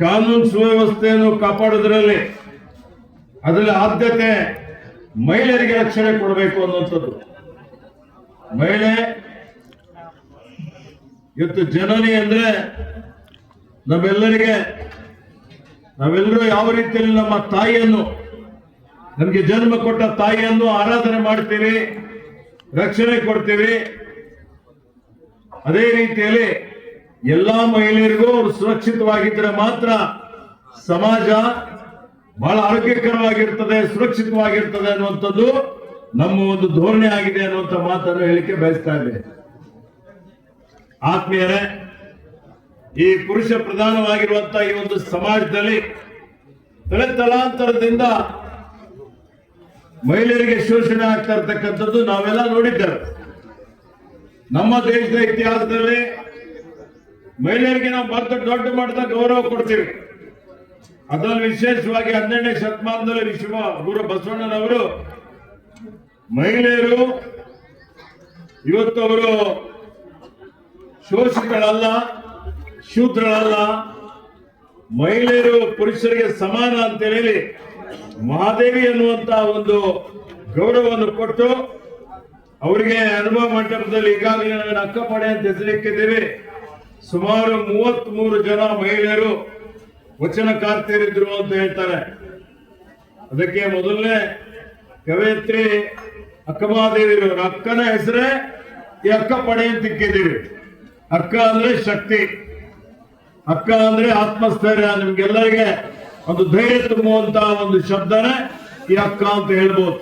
ಕಾನೂನು ಸುವ್ಯವಸ್ಥೆಯನ್ನು ಕಾಪಾಡೋದ್ರಲ್ಲಿ ಅದರಲ್ಲಿ ಆದ್ಯತೆ ಮಹಿಳೆಯರಿಗೆ ರಕ್ಷಣೆ ಕೊಡಬೇಕು ಅನ್ನುವಂಥದ್ದು. ಮಹಿಳೆ ಇವತ್ತು ಜನನಿ ಅಂದ್ರೆ ನಾವೆಲ್ಲರೂ ಯಾವ ರೀತಿಯಲ್ಲಿ ನಮ್ಮ ತಾಯಿಯನ್ನು, ನಮಗೆ ಜನ್ಮ ಕೊಟ್ಟ ತಾಯಿಯನ್ನು ಆರಾಧನೆ ಮಾಡ್ತೀವಿ, ರಕ್ಷಣೆ ಕೊಡ್ತೀವಿ. ಅದೇ ರೀತಿಯಲ್ಲಿ ಎಲ್ಲಾ ಮಹಿಳೆಯರಿಗೂ ಅವರು ಸುರಕ್ಷಿತವಾಗಿದ್ದರೆ ಮಾತ್ರ ಸಮಾಜ ಬಹಳ ಆರೋಗ್ಯಕರವಾಗಿರ್ತದೆ, ಸುರಕ್ಷಿತವಾಗಿರ್ತದೆ ಅನ್ನುವಂಥದ್ದು ನಮ್ಮ ಒಂದು ಧೋರಣೆ ಆಗಿದೆ ಅನ್ನುವಂಥ ಮಾತನ್ನು ಹೇಳಿಕೆ ಬಯಸ್ತಾ ಇದ್ದೇನೆ. ಆತ್ಮೀಯರೇ, ಈ ಪುರುಷ ಪ್ರಧಾನವಾಗಿರುವಂತಹ ಈ ಒಂದು ಸಮಾಜದಲ್ಲಿ ತಲಾಂತರದಿಂದ ಮಹಿಳೆಯರಿಗೆ ಶೋಷಣೆ ಆಗ್ತಾ ಇರ್ತಕ್ಕಂಥದ್ದು ನಾವೆಲ್ಲ ನೋಡಿದ್ದೇವೆ. ನಮ್ಮ ದೇಶದ ಇತಿಹಾಸದಲ್ಲಿ ಮಹಿಳೆಯರಿಗೆ ನಾವು ದೊಡ್ಡ ಮಟ್ಟದ ಗೌರವ ಕೊಡ್ತೀವಿ. ಅದರಲ್ಲಿ ವಿಶೇಷವಾಗಿ 12ನೇ ಶತಮಾನದಲ್ಲಿ ವಿಶ್ವ ಗುರು ಬಸವಣ್ಣನವರು ಮಹಿಳೆಯರು ಇವತ್ತು ಅವರು ಶೋಷಿತಳಲ್ಲ, ಶೂದ್ರಳಲ್ಲ, ಮಹಿಳೆಯರು ಪುರುಷರಿಗೆ ಸಮಾನ ಅಂತ ಹೇಳಿ ಮಹಾದೇವಿ ಅನ್ನುವಂತ ಒಂದು ಗೌರವವನ್ನು ಕೊಟ್ಟು ಅವರಿಗೆ ಅನುಭವ ಮಂಟಪದಲ್ಲಿ ಈಗಾಗಲೇ ನಾವು ಅಕ್ಕಪಡೆ ಅಂತ ಹೆಸರಿಟ್ಟಿದ್ದೇವೆ. ಸುಮಾರು 33 ಜನ ಮಹಿಳೆಯರು ವಚನಕಾರ್ತಿಯರಿದ್ರು ಅಂತ ಹೇಳ್ತಾರೆ. ಅದಕ್ಕೆ ಮೊದಲನೇ ಕವಯತ್ರಿ ಅಕ್ಕಮಹಾದೇವಿರವರು, ಅಕ್ಕನ ಹೆಸರೇ ಈ ಅಕ್ಕ ಪಡೆ ಅಂತ ಇಕ್ಕಿದ್ದೀವಿ. ಅಕ್ಕ ಅಂದ್ರೆ ಶಕ್ತಿ, ಅಕ್ಕ ಅಂದ್ರೆ ಆತ್ಮಸ್ಥೈರ್ಯ, ನಿಮ್ಗೆಲ್ಲರಿಗೆ ಒಂದು ಧೈರ್ಯ ತುಂಬುವಂತಹ ಒಂದು ಶಬ್ದನೇ ಈ ಅಕ್ಕ ಅಂತ ಹೇಳ್ಬೋದು.